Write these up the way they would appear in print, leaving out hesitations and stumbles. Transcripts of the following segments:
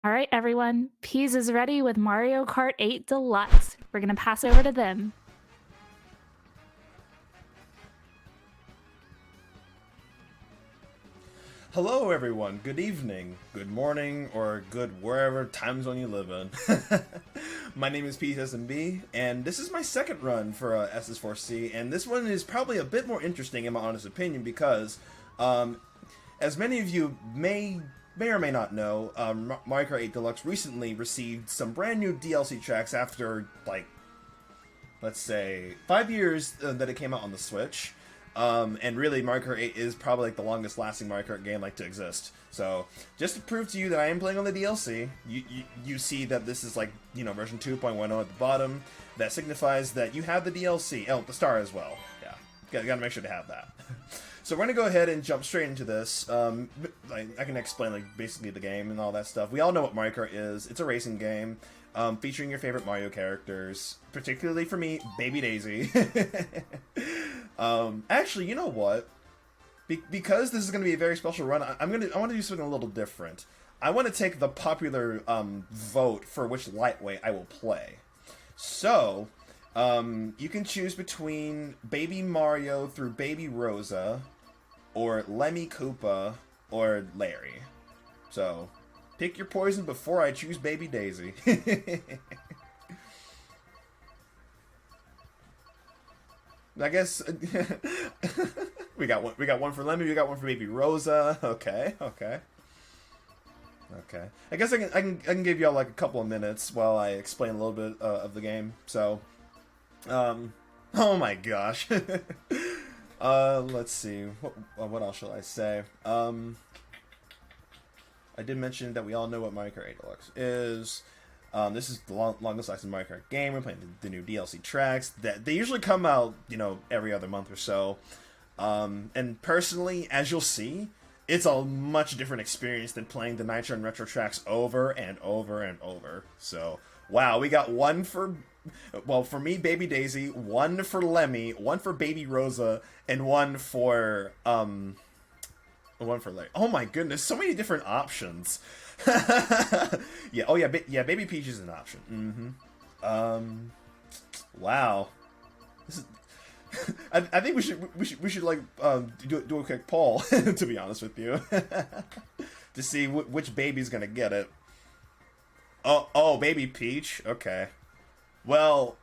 All right, everyone. Peas is ready with Mario Kart 8 Deluxe. We're going to pass over to them. Hello, everyone. Good evening, good morning, or good wherever time zone you live in. My name is PeasSMB, and this is my second run for SS4C, and this one is probably a bit more interesting in my honest opinion because, as many of you may or may not know, Mario Kart 8 Deluxe recently received some brand new DLC tracks after, like, let's say, 5 years that it came out on the Switch. And really, Mario Kart 8 is probably like the longest lasting Mario Kart game like to exist. So, just to prove to you that I am playing on the DLC, you see that this is like, version 2.10 at the bottom. That signifies that you have the DLC. Oh, the star as well. Yeah, gotta make sure to have that. So we're gonna go ahead and jump straight into this. I can explain like basically the game and all that stuff. We all know what Mario Kart is. It's a racing game, featuring your favorite Mario characters. Particularly for me, Baby Daisy. Actually, you know what? Because this is gonna be a very special run, I want to do something a little different. I want to take the popular vote for which lightweight I will play. So, you can choose between Baby Mario through Baby Rosa, or Lemmy Koopa, or Larry. So, pick your poison before I choose Baby Daisy. I guess we got one for Lemmy. We got one for Baby Rosa. Okay. I guess I can give y'all like a couple of minutes while I explain a little bit of the game. So, oh my gosh. Let's see. What else shall I say? I did mention that we all know what Mario Kart 8 Deluxe is. This is the longest lasting Mario Kart game. We're playing the new DLC tracks. That they usually come out, every other month or so. And personally, as you'll see, it's a much different experience than playing the Nitro and Retro tracks over and over and over. So, wow, we got one for, well, for me, Baby Daisy, one for Lemmy, one for Baby Rosa, and one for Larry. Oh my goodness, so many different options. Yeah. Oh yeah. Baby Peach is an option. Wow. This is. I think we should like do a quick poll to be honest with you, to see which baby's gonna get it. Oh, Baby Peach. Okay. Well.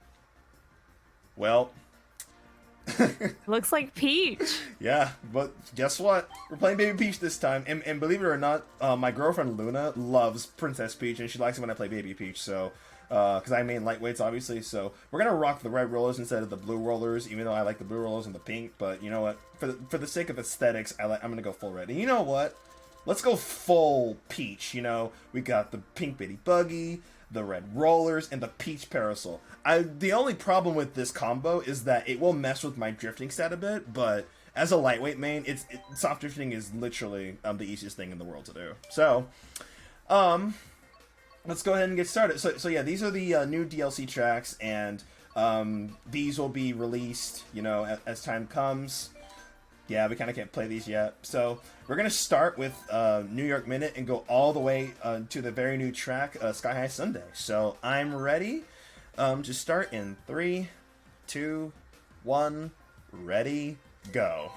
Looks like Peach. Yeah, but guess what? We're playing Baby Peach this time, and believe it or not, my girlfriend Luna loves Princess Peach, and she likes it when I play Baby Peach, so, because I main lightweights, obviously, so we're gonna rock the red rollers instead of the blue rollers, even though I like the blue rollers and the pink, but you know what? For the sake of aesthetics, I'm gonna go full red. And you know what? Let's go full Peach, We got the pink bitty buggy, the red rollers, and the peach parasol. The only problem with this combo is that it will mess with my drifting stat a bit, but as a lightweight main, soft drifting is literally the easiest thing in the world to do. So, let's go ahead and get started. So yeah, these are the new DLC tracks, and these will be released, as time comes. Yeah, we kind of can't play these yet. So we're going to start with New York Minute and go all the way to the very new track, Sky High Sunday. So I'm ready to start in 3, 2, 1, ready, go.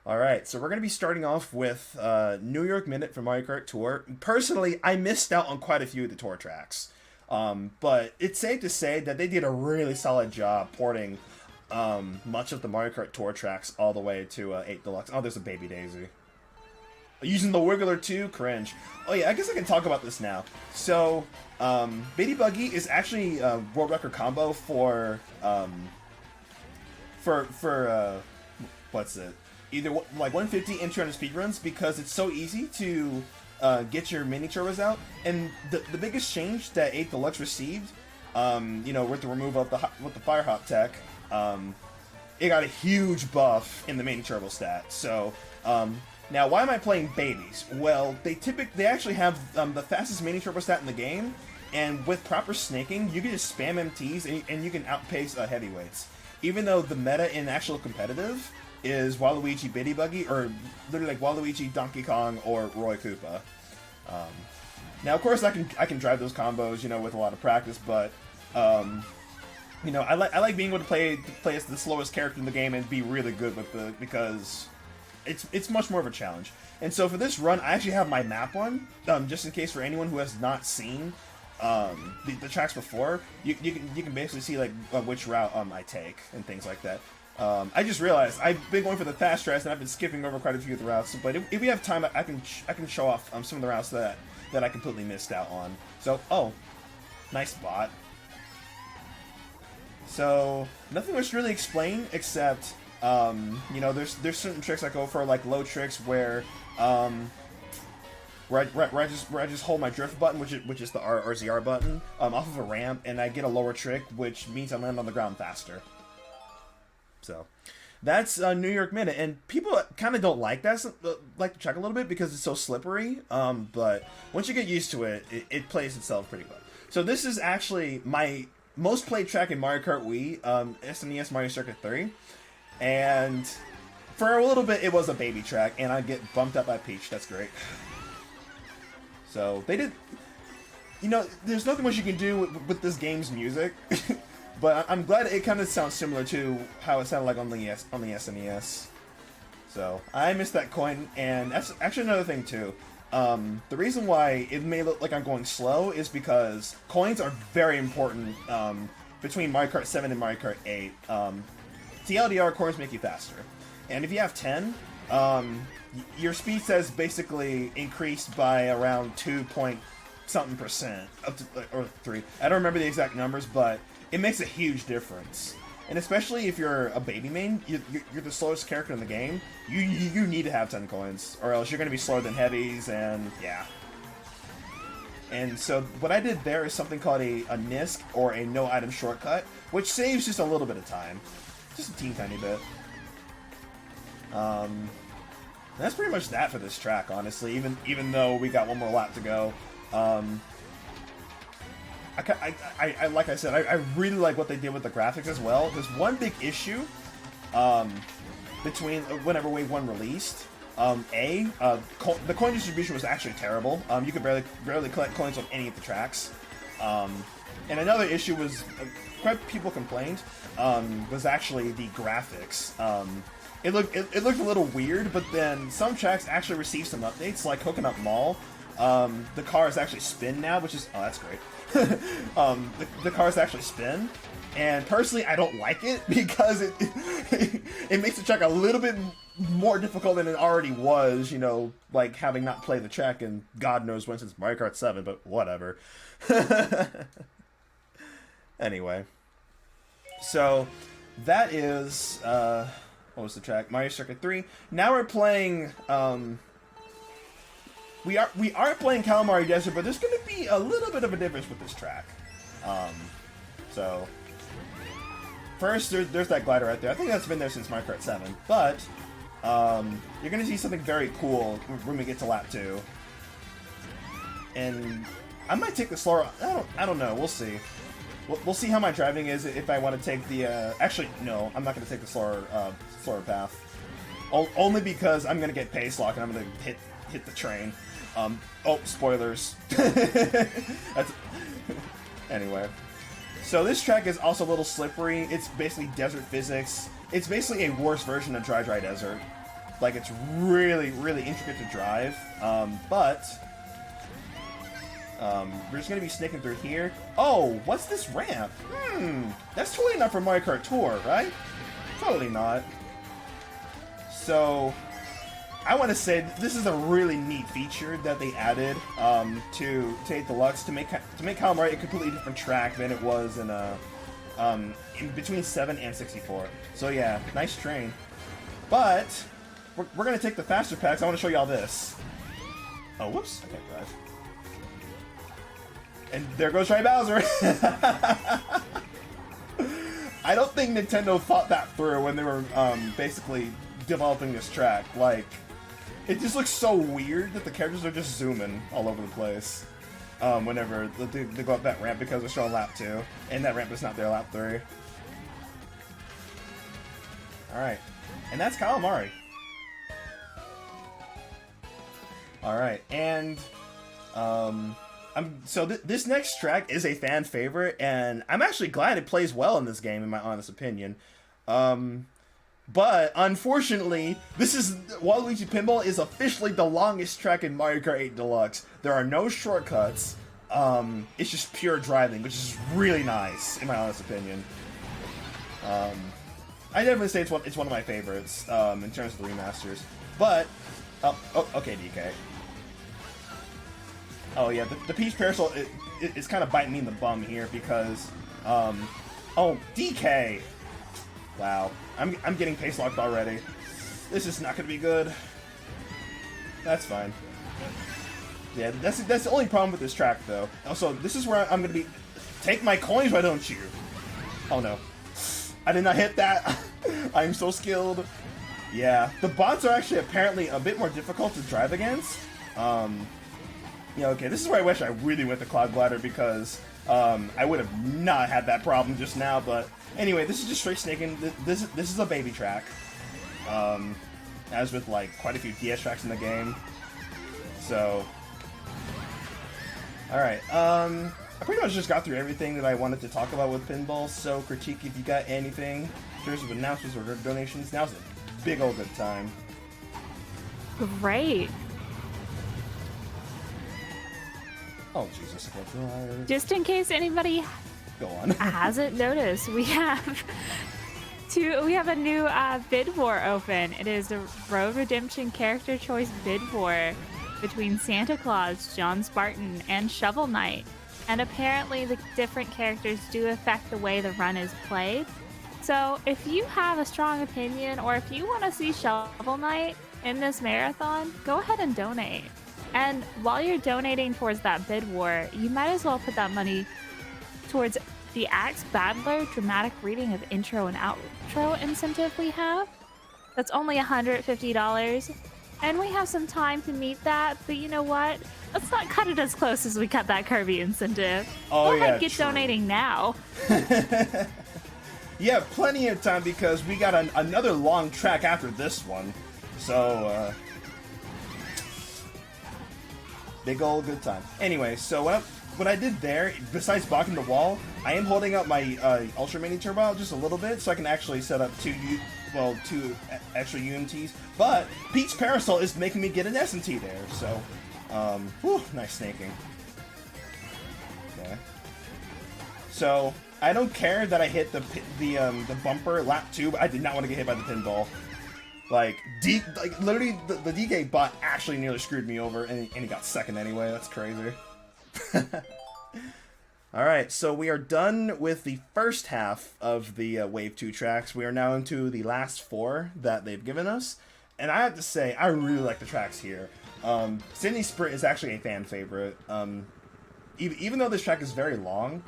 Alright, so we're going to be starting off with New York Minute from Mario Kart Tour. Personally, I missed out on quite a few of the tour tracks. But it's safe to say that they did a really solid job porting much of the Mario Kart Tour tracks all the way to 8 Deluxe. Oh, there's a Baby Daisy. Using the Wiggler too? Cringe. Oh yeah, I guess I can talk about this now. So, Baby Buggy is actually a world record combo for what's it? Either like 150 and 200 speedruns, because it's so easy to get your mini turbos out. And the biggest change that 8 Deluxe received, with the removal of the Fire Hop tech, it got a huge buff in the main turbo stat. So, now why am I playing babies? Well, they actually have the fastest mini turbo stat in the game, and with proper snaking, you can just spam MTs and you can outpace heavyweights. Even though the meta in actual competitive is Waluigi Bitty Buggy, or literally like Waluigi, Donkey Kong, or Roy Koopa. Now, of course, I can drive those combos, you know, with a lot of practice, but you know, I like being able to play as the slowest character in the game and be really good with it, because it's much more of a challenge. And so for this run, I actually have my map on, just in case for anyone who has not seen the tracks before. You can basically see like which route I take and things like that. I just realized I've been going for the fast tracks and I've been skipping over quite a few of the routes. But if we have time, I can show off some of the routes that I completely missed out on. So, oh, nice spot. So nothing much to really explain except you know, there's certain tricks I go for, like low tricks where I just hold my drift button, which is the R or ZR button, off of a ramp, and I get a lower trick, which means I land on the ground faster. So that's New York Minute, and people kind of don't like that, like the track a little bit because it's so slippery. But once you get used to it, it plays itself pretty well. So this is actually my most played track in Mario Kart Wii, SNES Mario Circuit 3, and for a little bit it was a baby track, and I get bumped up by Peach. That's great. So they did, you know, there's nothing much you can do with this game's music. But I'm glad it kind of sounds similar to how it sounded like on the SNES. So I missed that coin, and that's actually another thing too. The reason why it may look like I'm going slow is because coins are very important between Mario Kart 7 and Mario Kart 8. TLDR coins make you faster, and if you have 10, your speed says basically increased by around 2-point-something%, up to, or 3. I don't remember the exact numbers, but it makes a huge difference. And especially if you're a baby main, you're the slowest character in the game, you need to have 10 coins, or else you're going to be slower than heavies, and yeah. And so what I did there is something called a NISC, or a no item shortcut, which saves just a little bit of time. Just a teeny tiny bit. That's pretty much that for this track, honestly, even though we got one more lap to go. Like I said, I really like what they did with the graphics as well. There's one big issue between whenever Wave 1 released. The coin distribution was actually terrible. You could barely collect coins on any of the tracks. And another issue was, quite people complained, was actually the graphics. It looked a little weird, but then some tracks actually received some updates, like Coconut Mall. The cars actually spin now, which is, oh, that's great. The cars actually spin, and personally I don't like it because it makes the track a little bit more difficult than it already was, you know, like having not played the track in God knows when since Mario Kart 7, but whatever. Anyway, so that is what was the track? Mario Circuit 3. Now we're playing We are playing Calamari Desert, but there's going to be a little bit of a difference with this track. So first, there's that glider right there. I think that's been there since Mario Kart 7. But you're going to see something very cool when we get to lap 2. And I might take the slower. I don't know. We'll see. We'll see how my driving is if I want to take the. Actually, no, I'm not going to take the slower path. Only because I'm going to get pace lock and I'm going to hit the train. Oh, spoilers. Anyway. So this track is also a little slippery. It's basically desert physics. It's basically a worse version of Dry Desert. Like, it's really, really intricate to drive. But we're just going to be snaking through here. Oh, what's this ramp? That's totally not for Mario Kart Tour, right? Totally not. So I want to say this is a really neat feature that they added to 8 Deluxe to make Calamari a completely different track than it was in between 7 and 64. So yeah, nice train. But we're gonna take the faster packs. I want to show y'all this. Oh, whoops! I can't drive. And there goes Ray Bowser. I don't think Nintendo thought that through when they were basically developing this track. Like, it just looks so weird that the characters are just zooming all over the place whenever they go up that ramp because they're showing lap 2, and that ramp is not there lap 3. Alright, and that's Calamari. Alright, and This next track is a fan favorite, and I'm actually glad it plays well in this game, in my honest opinion. But unfortunately, Waluigi Pinball is officially the longest track in Mario Kart 8 Deluxe. There are no shortcuts. It's just pure driving, which is really nice, in my honest opinion. I definitely say it's one of my favorites in terms of the remasters. But okay, DK. Oh yeah, the Peach Parasol is kind of biting me in the bum here because oh, DK. Wow, I'm getting pace locked already. This is not gonna be good. That's fine. Yeah, that's the only problem with this track though. Also, this is where I'm gonna be. Take my coins, why don't you? Oh no, I did not hit that. I'm so skilled. Yeah, the bots are actually apparently a bit more difficult to drive against. Yeah, okay, this is where I wish I really went to Cloud Glider because I would have not had that problem just now, but anyway, this is just straight snaking. This is a baby track. As with, like, quite a few DS tracks in the game. So, alright, I pretty much just got through everything that I wanted to talk about with pinball, so Critique, if you got anything in terms of announcements or donations, now's a big old good time. Great. Oh, Jesus. Just in case anybody Go on. hasn't noticed, we have a new bid war open. It is a Road Redemption character choice bid war between Santa Claus, John Spartan, and Shovel Knight. And apparently the different characters do affect the way the run is played. So if you have a strong opinion or if you want to see Shovel Knight in this marathon, go ahead and donate. And while you're donating towards that bid war, you might as well put that money towards the Axe Battler dramatic reading of intro and outro incentive we have. That's only $150. And we have some time to meet that, but you know what? Let's not cut it as close as we cut that Kirby incentive. Oh, go yeah, ahead, get true. donating now. Yeah, plenty of time because we got another long track after this one. So, big ol' good time. Anyway, so what I did there, besides blocking the wall, I am holding up my Ultra Mini Turbo out just a little bit so I can actually set up two extra UMTs. But Peach Parasol is making me get an S&T there, so, whew, nice snaking. Okay. So, I don't care that I hit the bumper lap 2, but I did not want to get hit by the pinball. Like literally, the DK bot actually nearly screwed me over, and he got second anyway. That's crazy. Alright, so we are done with the first half of the Wave 2 tracks. We are now into the last 4 that they've given us. And I have to say, I really like the tracks here. Sydney Sprint is actually a fan favorite. Even though this track is very long...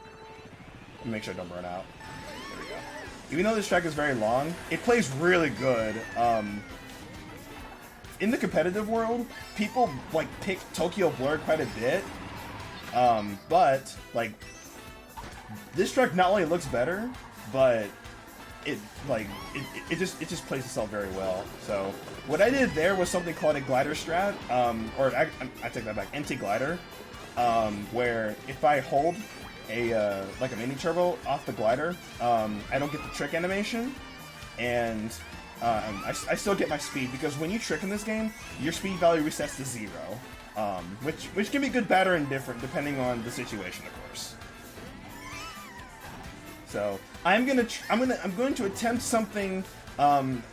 Let me make sure I don't burn out. There we go. Even though this track is very long, it plays really good. In the competitive world, people like pick Tokyo Blur quite a bit. But like this track not only looks better, but it just plays itself very well. So what I did there was something called a glider strat, or I take that back, empty glider, where if I hold a mini turbo off the glider, I don't get the trick animation, and I still get my speed, because when you trick in this game, your speed value resets to 0, which can be good, bad, or indifferent depending on the situation, of course. So I'm going to attempt something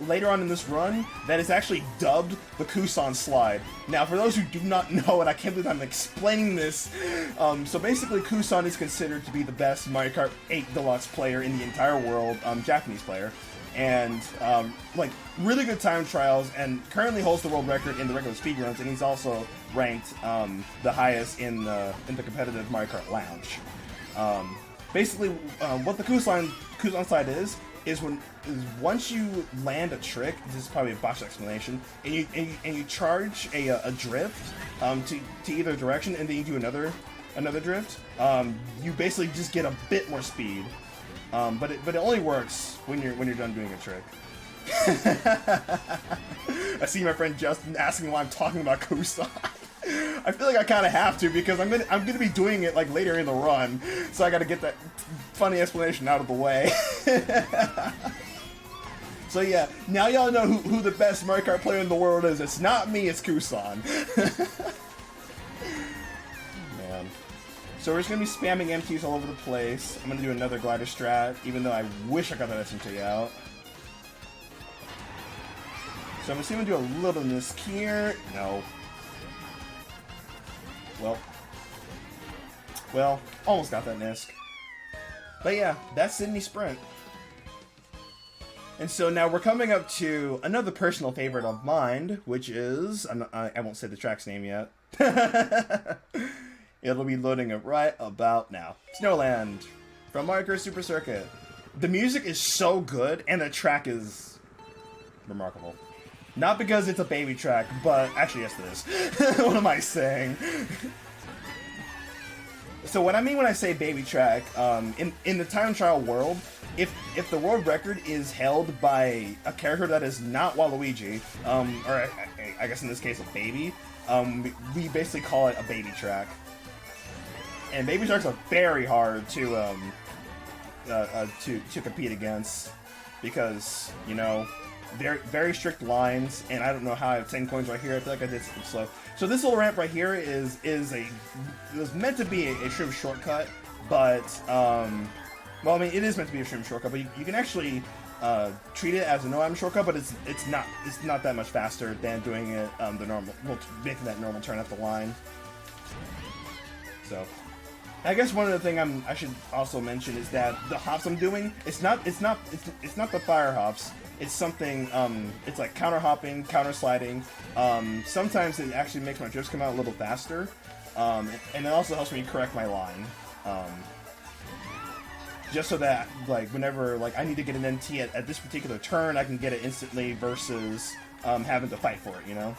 later on in this run that is actually dubbed the Kusan slide. Now, for those who do not know, and I can't believe I'm explaining this, so basically Kusan is considered to be the best Mario Kart 8 Deluxe player in the entire world, Japanese player, and like really good time trials, and currently holds the world record in the regular speedruns, and he's also ranked the highest in the competitive Mario Kart Lounge. Basically, what the Kusan slide is once you land a trick, this is probably a botched explanation, and you charge a drift to either direction, and then you do another drift, you basically just get a bit more speed. But it only works when you're done doing a trick. I see my friend Justin asking why I'm talking about Kusan. I feel like I kind of have to because I'm gonna be doing it like later in the run, so I gotta get that funny explanation out of the way. So yeah, now y'all know who the best Mario Kart player in the world is. It's not me, it's Kusan. Man. So we're just gonna be spamming MTs all over the place. I'm gonna do another glider strat, even though I wish I got that SMT out. So I'm gonna see if I can do a little Nisk here. No. Well, almost got that Nisk. But yeah, that's Sydney Sprint. And so now we're coming up to another personal favorite of mine, which is... I won't say the track's name yet. It'll be loading up right about now. Snowland from Mario Kart Super Circuit. The music is so good, and the track is remarkable. Not because it's a baby track, but... Actually, yes, it is. What am I saying? So what I mean when I say baby track, in the time trial world, if the world record is held by a character that is not Waluigi, or I guess in this case a baby, we basically call it a baby track. And baby tracks are very hard to compete against because, you know, they're very strict lines, and I don't know how I have 10 coins right here. I feel like I did something slow. So this little ramp right here it was meant to be a shrimp shortcut, but well, I mean it is meant to be a shrimp shortcut, but you can actually treat it as a no-aim shortcut, but it's not that much faster than doing it the normal, well, making that normal turn at the line. So I guess one of the things I should also mention is that the hops I'm doing, it's not the fire hops. It's something, it's like counter hopping, counter sliding. Sometimes it actually makes my drifts come out a little faster. And it also helps me correct my line. Just so that, like, whenever, like, I need to get an NT at this particular turn, I can get it instantly versus having to fight for it, you know?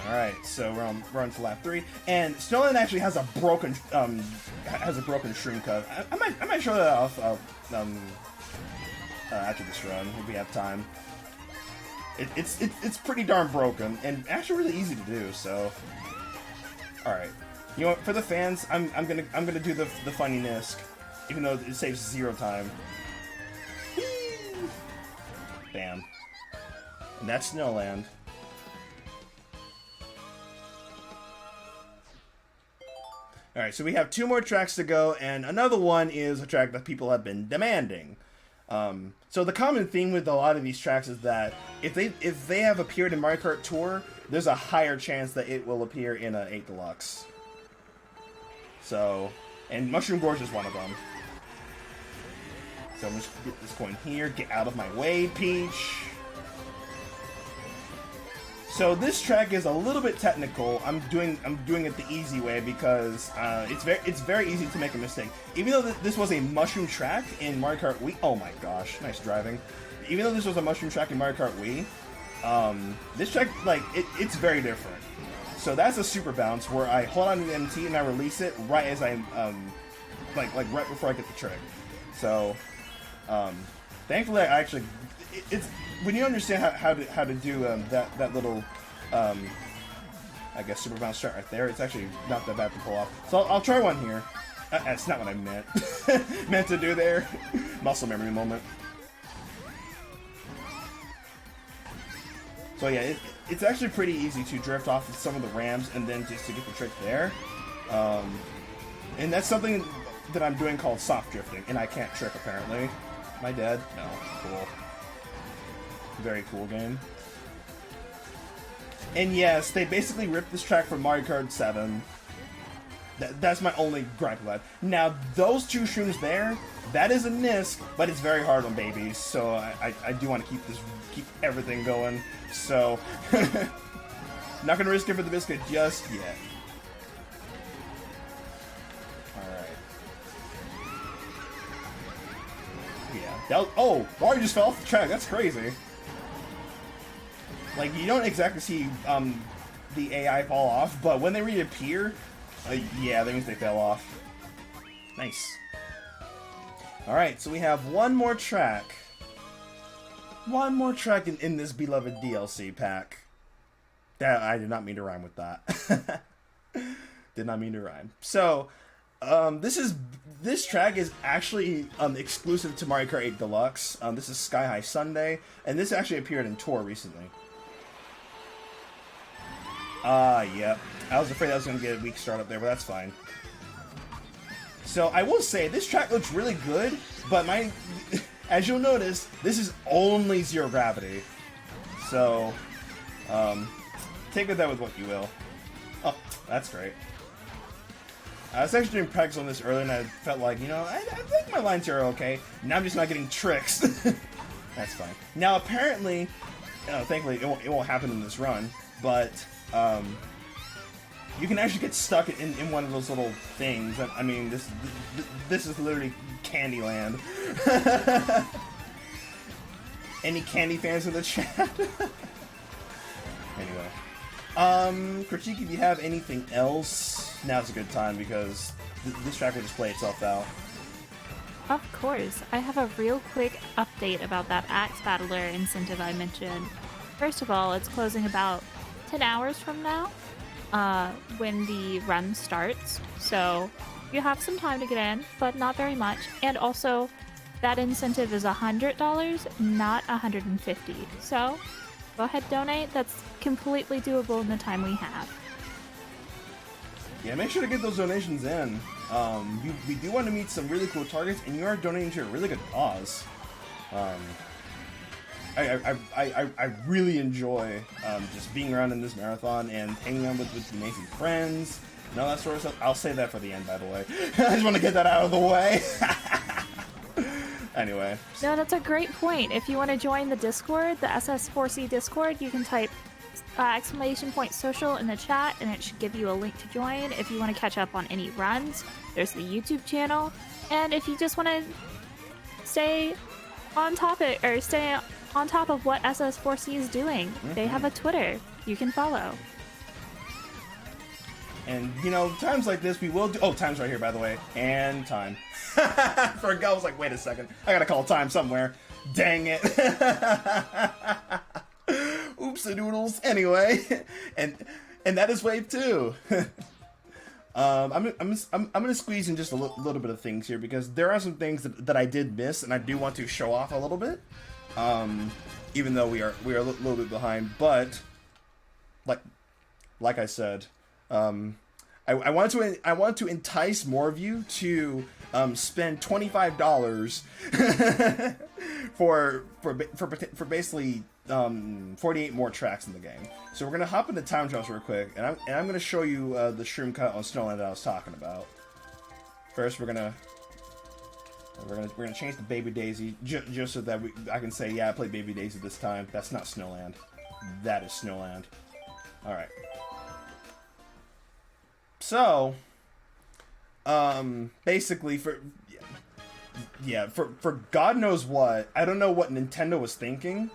Alright, so we're on to lap 3. And Snowland actually has a broken shroom cut. I might show that off after this run, if we have time. It's pretty darn broken, and actually really easy to do, so... Alright. You know what, for the fans, I'm gonna do the funny Nisk, even though it saves 0 time. Bam. And that's Snowland. Alright, so we have 2 more tracks to go, and another one is a track that people have been demanding. So the common theme with a lot of these tracks is that if they have appeared in Mario Kart Tour, there's a higher chance that it will appear in a 8 Deluxe. So, and Mushroom Gorge is one of them. So I'm just gonna get this coin here, get out of my way, Peach. So this track is a little bit technical. I'm doing it the easy way because it's very easy to make a mistake. Even though this was a mushroom track in Mario Kart Wii, oh my gosh, nice driving. Even though this was a mushroom track in Mario Kart Wii, this track it's very different. So that's a super bounce where I hold on to the MT and I release it right as I like right before I get the trick. So thankfully I actually it's when you understand how to do that little I guess super bounce strat right there, it's actually not that bad to pull off. So I'll try one here. That's not what I meant to do there. Muscle memory moment. So yeah, it's actually pretty easy to drift off of some of the ramps and then just to get the trick there. And that's something that I'm doing called soft drifting, and I can't trick apparently. Am I dead? No. Cool. Very cool game. And yes, they basically ripped this track from Mario Kart 7. That's my only gripe with that. Now, those 2 shrooms there, that is a Nisk, but it's very hard on babies, so I do want to keep everything going. So, not gonna risk it for the biscuit just yet. Alright. Yeah. Oh, Mario just fell off the track. That's crazy. Like, you don't exactly see the AI fall off, but when they reappear, yeah, that means they fell off. Nice. Alright, so we have one more track. One more track in this beloved DLC pack. That I did not mean to rhyme with that. Did not mean to rhyme. So, this track is actually exclusive to Mario Kart 8 Deluxe. This is Sky High Sunday, and this actually appeared in Tour recently. Yep. I was afraid I was going to get a weak start up there, but that's fine. So, I will say, this track looks really good, but as you'll notice, this is only zero gravity. So, take with that with what you will. Oh, that's great. I was actually doing practice on this earlier, and I felt like, you know, I think my lines here are okay. Now I'm just not getting tricks. That's fine. Now, apparently, thankfully, it won't happen in this run, but you can actually get stuck in one of those little things. I mean, this is literally Candyland. Any candy fans in the chat? Anyway. Critique, if you have anything else, now's a good time because this track will just play itself out. Of course. I have a real quick update about that Axe Battler incentive I mentioned. First of all, it's closing about 10 hours from now, when the run starts. So you have some time to get in, but not very much. And also, that incentive is $100, not $150. So go ahead, donate. That's completely doable in the time we have. Yeah, make sure to get those donations in. We do want to meet some really cool targets, and you are donating to a really good cause. I really enjoy just being around in this marathon and hanging out with amazing friends and all that sort of stuff. I'll save that for the end, by the way. I just want to get that out of the way. Anyway. No, that's a great point. If you want to join the Discord, the SS4C Discord, you can type !social in the chat, and it should give you a link to join. If you want to catch up on any runs, there's the YouTube channel. And if you just want to stay on topic, or stay on top of what SS4C is doing, they have a Twitter you can follow. And, you know, times like this, we will do... Oh, time's right here, by the way. And time. For a go, I was like, wait a second. I gotta call time somewhere. Dang it. Oops-a-doodles. Anyway. And that is wave 2. I'm gonna squeeze in just a little bit of things here, because there are some things that I did miss, and I do want to show off a little bit. Even though we are a little bit behind. But, like I said... I want to entice more of you to spend $25 for basically 48 more tracks in the game. So we're gonna hop into time trials real quick, and I'm gonna show you the shroom cut on Snowland that I was talking about. First, we're gonna change the Baby Daisy just so that I can say, yeah, I played Baby Daisy this time. That's not Snowland. That is Snowland. All right. So, basically for God knows what, I don't know what Nintendo was thinking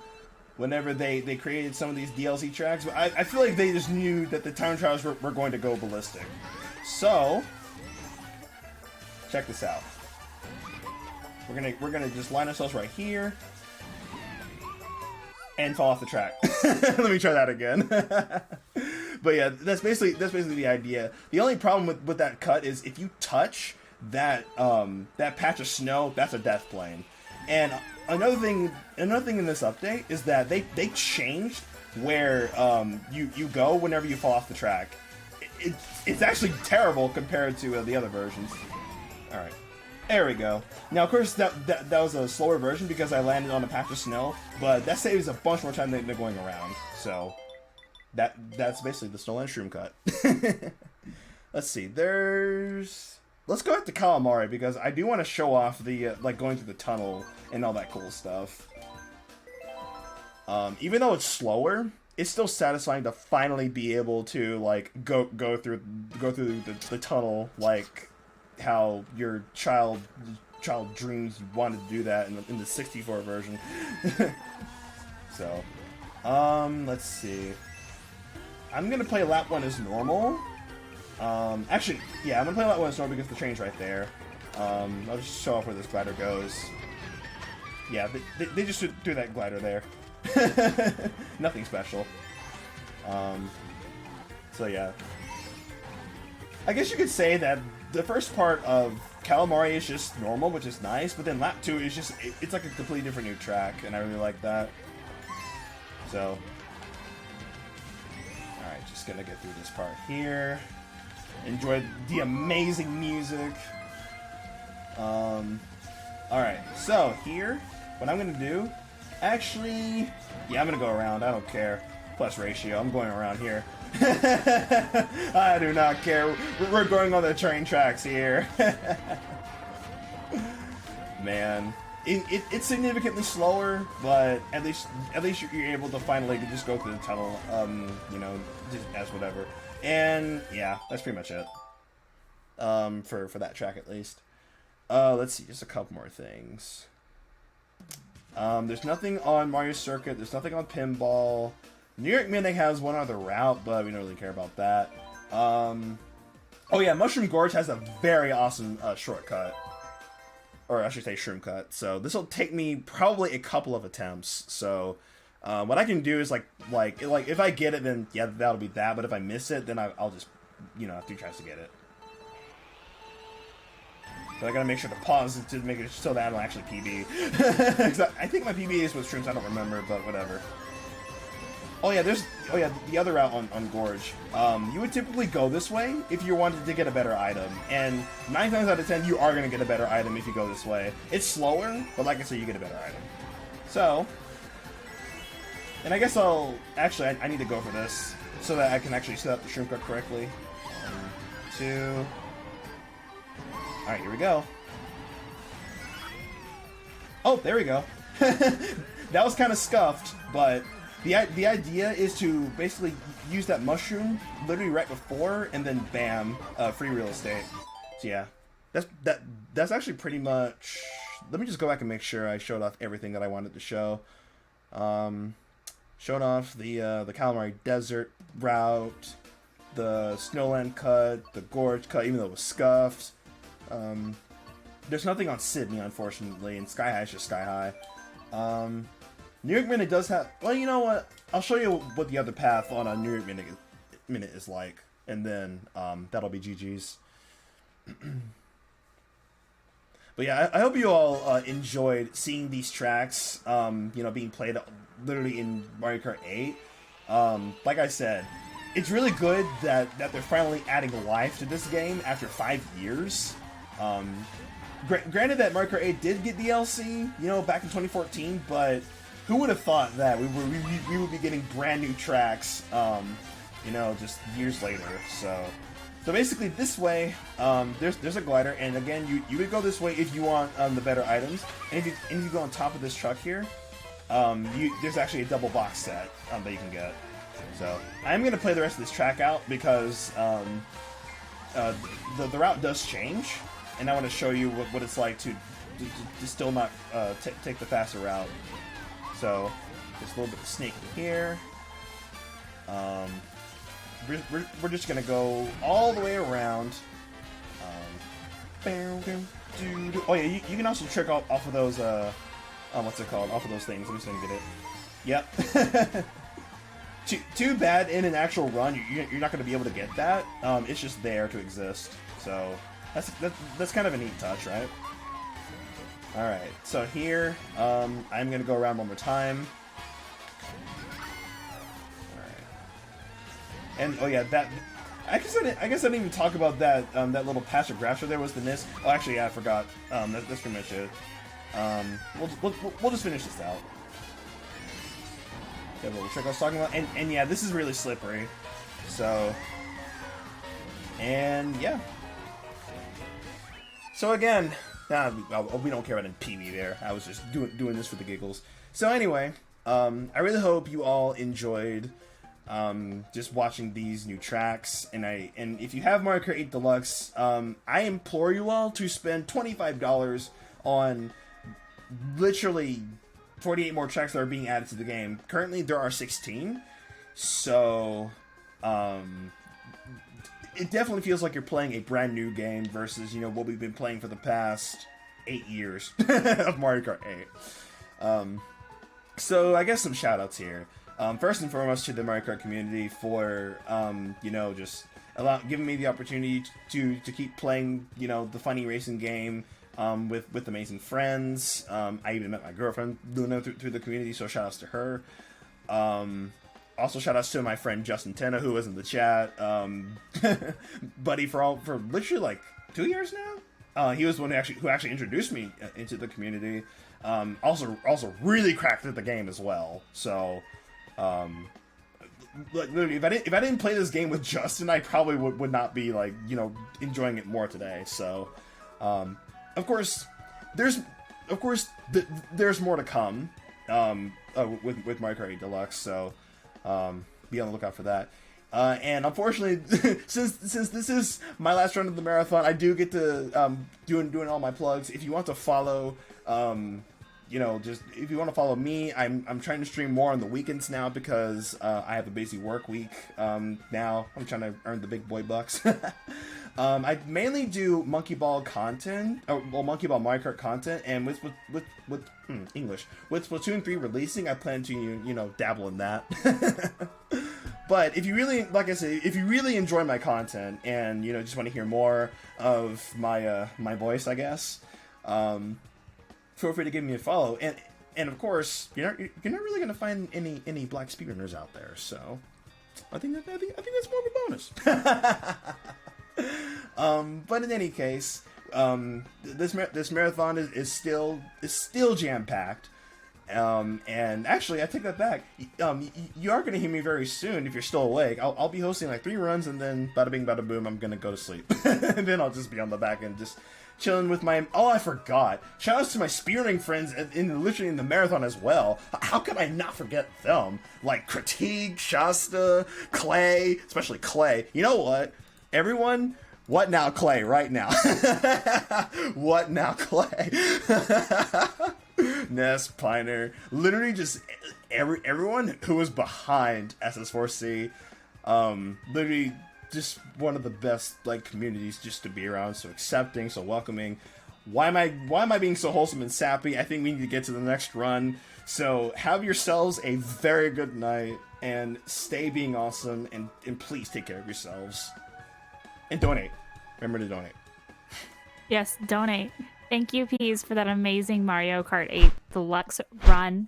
whenever they created some of these DLC tracks, but I feel like they just knew that the time trials were going to go ballistic. So, check this out. We're gonna just line ourselves right here and fall off the track. Let me try that again. But yeah, that's basically the idea. The only problem with that cut is if you touch that patch of snow, that's a death plane. And another thing in this update is that they changed where you go whenever you fall off the track. It's actually terrible compared to the other versions. All right, there we go. Now, of course, that was a slower version because I landed on a patch of snow, but that saves a bunch more time than going around. So. That's basically the Snowland shroom cut. Let's see. Let's go back to Calamari because I do want to show off the like going through the tunnel and all that cool stuff. Even though it's slower, it's still satisfying to finally be able to like go through the tunnel like how your child dreams you wanted to do that in the 64 version. So, let's see. I'm gonna play lap 1 as normal. Actually, yeah, I'm gonna play lap 1 as normal because the train's right there. I'll just show off where this glider goes. Yeah, they just threw that glider there. Nothing special. So yeah, I guess you could say that the first part of Calamari is just normal, which is nice, but then lap 2 is just, it's like a completely different new track, and I really like that. So, alright, just gonna get through this part here. Enjoy the amazing music. Alright, so here, what I'm gonna do, actually, yeah, I'm gonna go around, I don't care. Plus ratio, I'm going around here. I do not care. We're going on the train tracks here. Man, it's significantly slower, but at least you're able to finally just go through the tunnel. You know, just as whatever. And yeah, that's pretty much it. For that track at least. Let's see, just a couple more things. There's nothing on Mario Circuit. There's nothing on Pinball. New York Minute has one other route, but we don't really care about that. Oh yeah, Mushroom Gorge has a very awesome shortcut. Or I should say shroom cut. So this will take me probably a couple of attempts. So what I can do is like if I get it, then yeah, that'll be that. But if I miss it, then I'll just, you know, have 2 tries to get it. But I gotta make sure to pause it to make it so that I don't actually PB. I think my PB is with shrooms, I don't remember, but whatever. Oh yeah, the other route on Gorge. You would typically go this way if you wanted to get a better item, and 9 times out of 10 you are gonna get a better item if you go this way. It's slower, but like I said, you get a better item. So, and I guess I need to go for this so that I can actually set up the shroom cut correctly. 1, 2. All right, here we go. Oh, there we go. That was kind of scuffed, but. The idea is to basically use that mushroom literally right before, and then bam, free real estate. So yeah, that's actually pretty much. Let me just go back and make sure I showed off everything that I wanted to show. Showed off the Calamari Desert route, the Snowland cut, the Gorge cut, even though it was scuffed. There's nothing on Sydney, unfortunately, and Sky High is just Sky High. New York Minute does have... Well, you know what? I'll show you what the other path on a New York Minute is like. And then that'll be GG's. But yeah, I hope you all enjoyed seeing these tracks, you know, being played literally in Mario Kart 8. Like I said, it's really good that they're finally adding life to this game after 5 years. Granted that Mario Kart 8 did get DLC, you know, back in 2014, but... Who would have thought that we would be getting brand new tracks, you know, just years later? So basically this way, there's a glider, and again, you would go this way if you want the better items, and if you go on top of this truck here, there's actually a double box set that you can get. So I'm gonna play the rest of this track out because the route does change, and I want to show you what it's like to still not take the faster route. So, just a little bit of sneaking here. We're just gonna go all the way around. Oh yeah, you can also trick off of those. What's it called? Off of those things. I'm just gonna get it. Yep. Too bad in an actual run, you're not gonna be able to get that. It's just there to exist. So that's kind of a neat touch, right? Alright, so here, I'm going to go around one more time. Alright. And, oh yeah, that... I guess I didn't even talk about that that little patch of grass where there was the NIS. Oh, actually, yeah, I forgot. That's pretty much it. We'll just finish this out. That little trick I was talking about. And yeah, this is really slippery. So... And, yeah. So again... we don't care about an PB there. I was just doing this for the giggles. So anyway, I really hope you all enjoyed just watching these new tracks. And if you have Mario Kart 8 Deluxe, I implore you all to spend $25 on literally 48 more tracks that are being added to the game. Currently, there are 16. So, it definitely feels like you're playing a brand new game versus, you know, what we've been playing for the past 8 years of Mario Kart 8. So I guess some shout outs here. First and foremost to the Mario Kart community for just giving me the opportunity to keep playing the funny racing game with amazing friends. I even met my girlfriend doing it through the community, so shout outs to her. Also shout outs to my friend Justin Tenna, who was in the chat, buddy for literally like 2 years now. He was the one who actually introduced me into the community. Also really cracked at the game as well. So, like literally, if I didn't play this game with Justin, I probably would not be like enjoying it more today. So, of course, there's more to come with Mario Kart 8 Deluxe. So, be on the lookout for that. And unfortunately, since this is my last run of the marathon, I do get to doing all my plugs. If you want to follow, just if you want to follow me, I'm trying to stream more on the weekends now because I have a busy work week. Now I'm trying to earn the big boy bucks. I mainly do Monkey Ball content, Monkey Ball Mario Kart content, and with English, with Splatoon 3 releasing, I plan to dabble in that. But if you really, like I say, if you really enjoy my content and just want to hear more of my my voice, I guess, feel free to give me a follow. And of course, you're not really gonna find any black speedrunners out there. So I think that's more of a bonus. But in any case, this marathon is still jam packed. And actually, I take that back. You are going to hear me very soon if you're still awake. I'll be hosting like 3 runs, and then bada bing, bada boom, I'm going to go to sleep. And then I'll just be on the back end, just chilling with my... Oh, I forgot. Shout outs to my spearrunning friends literally in the marathon as well. How could I not forget them? Like Critique, Shasta, Clay, especially Clay. You know what? Everyone... What now, Clay? Right now. What now, Clay? Ness, Piner, literally just everyone who was behind SS4C. Literally just one of the best like communities just to be around. So accepting, so welcoming. Why am I being so wholesome and sappy? I think we need to get to the next run. So have yourselves a very good night and stay being awesome and please take care of yourselves. And donate. Remember to donate. Yes, donate. Thank you, Peas, for that amazing Mario Kart 8 Deluxe run.